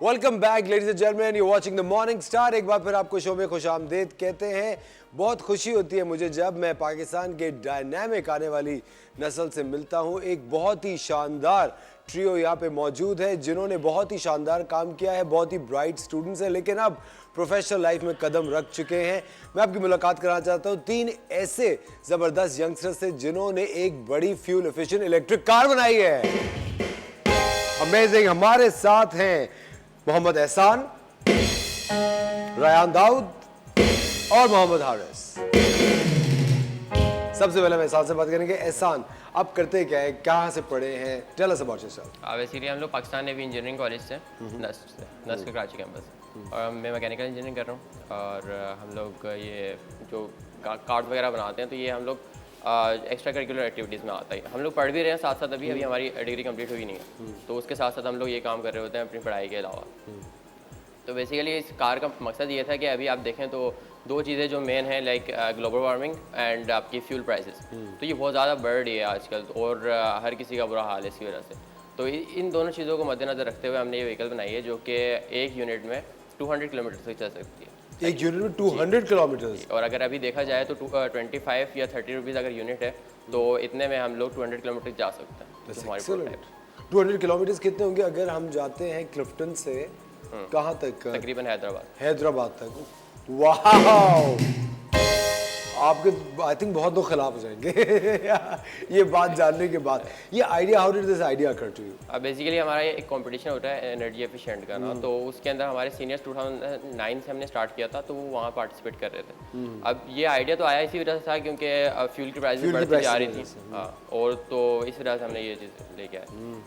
Welcome back ladies and gentleman, you watching the morning star. एक बार फिर आपको show में खुशामदीद कहते हैं। बहुत खुशी होती है मुझे जब मैं पाकिस्तान के डायनामिक आने वाली नस्ल से मिलता हूं। एक बहुत ही शानदार ट्रियो यहाँ पे मौजूद है जिन्होंने बहुत ही शानदार काम किया है, बहुत ही ब्राइट स्टूडेंट्स हैं, लेकिन अब प्रोफेशनल लाइफ में कदम रख चुके हैं। मैं आपकी मुलाकात कराना चाहता हूँ 3 ऐसे ज़बरदस्त यंगस्टर्स से जिन्होंने एक बड़ी फ्यूल एफिशिएंट इलेक्ट्रिक कार बनाई है। अमेजिंग। हमारे साथ हैं मोहम्मद एहसान, रायान दाऊद और मोहम्मद हारिस। सबसे पहले हम एहसान से बात करेंगे। एहसान, आप करते क्या है, कहाँ से पढ़े हैं? Tell us about yourself. Basically हम लोग पाकिस्तान नेवी इंजीनियरिंग कॉलेज से नस्ल के कराची कैंपस, और मैं मैकेनिकल इंजीनियरिंग कर रहा हूँ। और हम लोग ये जो कार्ड वगैरह बनाते हैं तो ये हम लोग एक्स्ट्रा करिकुलर एक्टिविटीज़ में आता है। हम लोग पढ़ भी रहे हैं साथ साथ, अभी हमारी डिग्री कंप्लीट हुई नहीं है, तो उसके साथ साथ हम लोग ये काम कर रहे होते हैं अपनी पढ़ाई के अलावा। तो बेसिकली इस कार का मकसद ये था कि अभी आप देखें तो 2 चीज़ें जो मेन है, लाइक ग्लोबल वार्मिंग एंड आपकी फ्यूल प्राइसेस। तो ये बहुत ज़्यादा बढ़ रही है आजकल, और हर किसी का बुरा हाल है इसकी वजह से। तो इन दोनों चीज़ों को मद्देनजर रखते हुए हमने ये व्हीकल बनाई है जो कि एक यूनिट में 200 किलोमीटर तक चल सकती है। एक यूनिट में 200 किलोमीटर। और अगर अभी देखा जाए तो 25 या 30 रुपीज़ अगर यूनिट है तो इतने में हम लोग 200 किलोमीटर जा सकते हैं। 200 किलोमीटर कितने होंगे अगर हम जाते हैं क्लिफ्टन से कहाँ तक? तकरीबन हैदराबाद तक। वाह, आपके आई थिंक बहुत लोग खिलाफ हो जाएंगे ये बात जानने के बाद। ये idea, how did this idea occur to you? अब बेसिकली हमारा एक कंपटीशन होता है एनर्जी एफिशिएंट का ना, तो उसके अंदर हमारे सीनियर्स 2009 से हमने स्टार्ट किया था, तो वो वहाँ पार्टिसिपेट कर रहे थे। अब ये आइडिया तो आया इसी वजह से था क्योंकि फ्यूल की प्राइस भी बढ़ती जा रही थी, और तो इस वजह से हमने ये चीज़ लेके आए।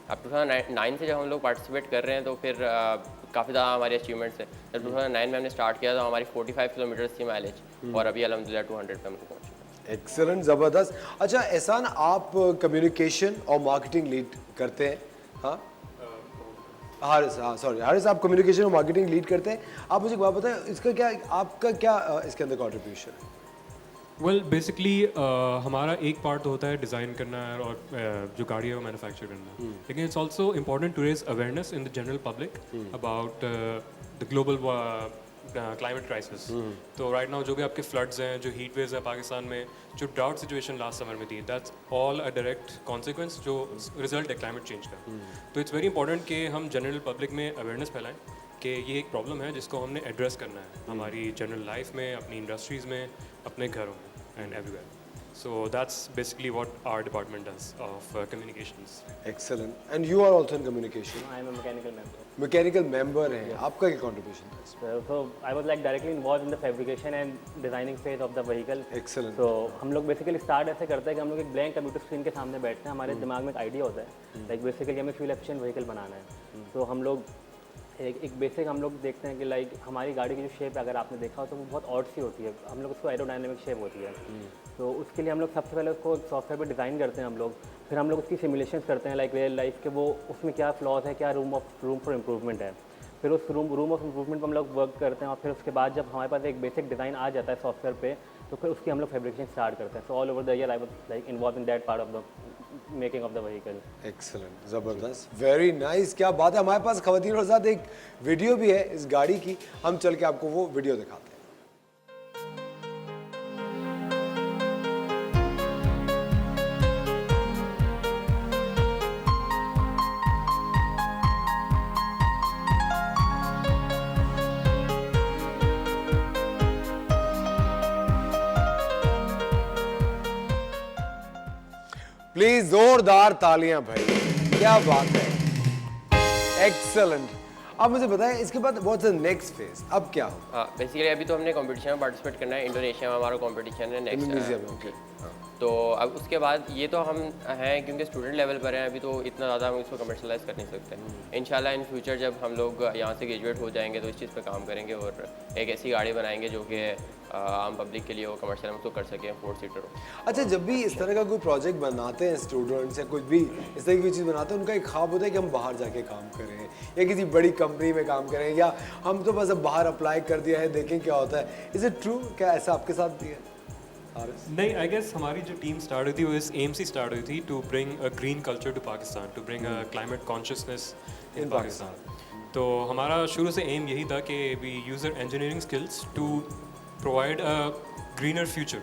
अब 2009 से जब हम लोग पार्टिसिपेट कर रहे हैं तो फिर काफ़ी ज़्यादा हमारे अचीवमेंट्स है। जब 2009 में हमने स्टार्ट किया तो हमारी 45 किलोमीटर थी माइलेज, और अभी अल्हम्दुलिल्लाह 200 पे हम पहुँच चुके हैं। एक्सेलेंट, ज़बरदस्त। अच्छा एहसान, आप कम्युनिकेशन और मार्केटिंग लीड करते हैं? हाँ हारिस, हाँ सॉरी हारिस, आप कम्युनिकेशन और मार्केटिंग लीड करते हैं। आप मुझे एक बात बताएं, इसका क्या, आपका क्या इसके अंदर कॉन्ट्रीब्यूशन है? वेल बेसिकली हमारा एक पार्ट तो होता है डिज़ाइन करना और जो गाड़ी है वो मैन्युफैक्चर करना, लेकिन it's also important to raise awareness in the general public about the global climate crisis. तो राइट नाउ जो भी आपके फ्लड्स हैं, जो हीट वेव्स हैं पाकिस्तान में, जो ड्राउट सिचुएशन लास्ट समर में थी, that's all a direct consequence जो रिजल्ट है क्लाइमेट चेंज का। तो इट्स वेरी इंपॉर्टेंट कि हम जनरल पब्लिक में अवेयरनेस फैलाएं कि ये एक प्रॉब्लम है जिसको हमने एड्रेस करना है हमारी जनरल लाइफ में, अपनी इंडस्ट्रीज़ में, अपने घरों में and everywhere. So that's basically what our department does of communications. Excellent. And you are also in communication. I am a mechanical member. Mechanical member हैं। आपका क्या contribution है? So I was like directly involved in the fabrication and designing phase of the vehicle. Excellent. So हम लोग basically start ऐसे करते हैं कि हम लोग एक blank computer screen के सामने बैठते हैं, हमारे दिमाग में एक idea होता है, like basically हमें fuel efficient vehicle बनाना है। तो हम लोग एक बेसिक हम लोग देखते हैं कि लाइक हमारी गाड़ी की जो शेप है, अगर आपने देखा हो तो वो बहुत ऑड सी होती है, हम लोग उसको एरोडायनेमिक शेप होती है। तो उसके लिए हम लोग सबसे पहले उसको सॉफ्टवेयर पे डिज़ाइन करते हैं हम लोग, फिर हम लोग उसकी सिमुलेशंस करते हैं लाइक रियल लाइफ के, वो उसमें क्या फ्लॉज है, क्या रूम फॉर इम्प्रूवमेंट है। फिर उस रूम ऑफ इम्प्रूवमेंट पर हम लोग वर्क करते हैं, और फिर उसके बाद जब हमारे पास एक बेसिक डिज़ाइन आ जाता है सॉफ्टवेयर पे, तो फिर उसकी हम लोग फैब्रिकेशन स्टार्ट करते हैं। So all over the year I was like involve in that part of the making of the vehicle. Excellent, ज़बरदस्त, वेरी नाइस। क्या बात है। हमारे पास ख़वातीन और साथ एक वीडियो भी है इस गाड़ी की, हम चल के आपको वो वीडियो दिखाते हैं। प्लीज जोरदार तालियां भाई, क्या बात है। एक्सेलेंट। अब मुझे बताएं इसके बाद व्हाट्स द नेक्स्ट फेज, अब क्या हो? बेसिकली अभी तो हमने कंपटीशन में पार्टिसिपेट करना है, इंडोनेशिया में हमारा कंपटीशन है नेक्स्ट। इंडोनेशिया में, ओके। तो अब उसके बाद ये तो हम हैं क्योंकि स्टूडेंट लेवल पर हैं अभी, तो इतना ज़्यादा हम इसको कमर्शलाइज कर नहीं सकते। इंशाल्लाह इन फ्यूचर जब हम लोग यहाँ से ग्रेजुएट हो जाएंगे तो इस चीज़ पे काम करेंगे और एक ऐसी गाड़ी बनाएंगे जो कि आम पब्लिक के लिए वो कमर्शियल हम उसको कर सकें, 4 सीटर हो। अच्छा, जब भी इस तरह का कोई प्रोजेक्ट बनाते हैं स्टूडेंट्स या कुछ भी इस तरह की चीज़ बनाते हैं, उनका एक ख्वाब होता है कि हम बाहर जाके काम करें या किसी बड़ी कंपनी में काम करें, या हम तो बस अब बाहर अप्लाई कर दिया है, देखें क्या होता है। Is it true? क्या ऐसा आपके साथ भी है? नहीं, आई गेस हमारी जो टीम स्टार्ट हुई थी वो इस एम से स्टार्ट हुई थी, to bring a green culture to Pakistan, to bring a climate consciousness in Pakistan. तो हमारा शुरू से एम यही था कि we use our engineering skills to provide a greener future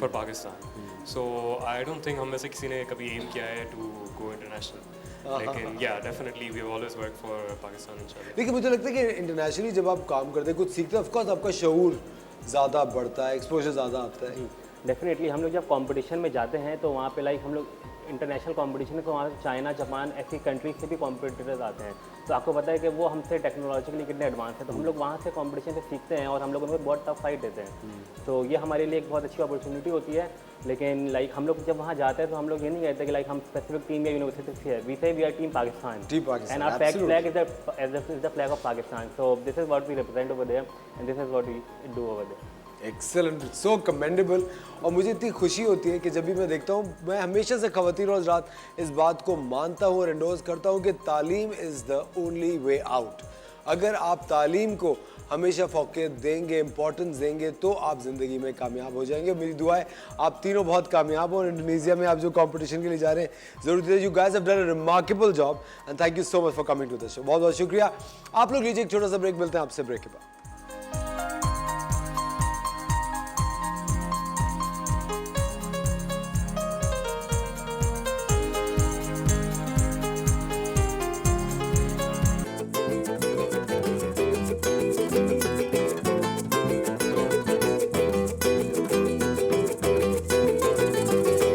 for Pakistan. So I don't think हम में से किसी ने कभी एम किया है टू गो इंटरनेशनल, लेकिन या definitely we have always work for Pakistan इंशाल्लाह। लेकिन मुझे लगता है कि इंटरनेशनली जब आप काम करते हैं, कुछ सीखते हैं, ऑफकोर्स आपका शऊर ज़्यादा बढ़ता है, एक्सपोजर ज़्यादा आता है। डेफिनेटली हम लोग जब कंपटीशन में जाते हैं तो वहाँ पे लाइक हम लोग इंटरनेशनल कंपटीशन में, तो वहाँ चाइना, जापान ऐसी कंट्रीज से भी कॉम्पिटिटर्स आते हैं। तो आपको पता है कि वो हमसे टेक्नोलॉजिकली कितने एडवांस हैं, तो हम लोग वहाँ से कंपटीशन से सीखते हैं और हम लोग उनको बहुत टफ फाइट देते हैं। तो ये हमारे लिए एक बहुत अच्छी अपॉर्चुनिटी होती है। लेकिन लाइक हम लोग जब वहाँ जाते हैं तो हम लोग ये नहीं कहते कि लाइक हम स्पेसिफिक टीम या यूनिवर्सिटी से है, we say we are team Pakistan, Team Pakistan, and our absolutely. Flag is the flag of Pakistan. So this is what we represent over there and this is what we do over there. Excellent, so commendable. और मुझे इतनी खुशी होती है कि जब भी मैं देखता हूँ, मैं हमेशा से ख़वातीन और हज़रात इस बात को मानता हूँ और एंडोर्स करता हूँ कि तालीम is the only way out. अगर आप तालीम को हमेशा फ़ौक़ियत देंगे, इंपॉर्टेंस देंगे, तो आप ज़िंदगी में कामयाब हो जाएंगे। मेरी दुआ है आप तीनों बहुत कामयाब हो और इंडोनेशिया में आप जो कंपटीशन के लिए जा रहे हैं ज़रूर दीजिए। You guys have done a remarkable job and thank you so much for coming to the show. बहुत बहुत शुक्रिया। आप लोग लीजिए एक छोटा सा ब्रेक, मिलते हैं आपसे ब्रेक के बाद।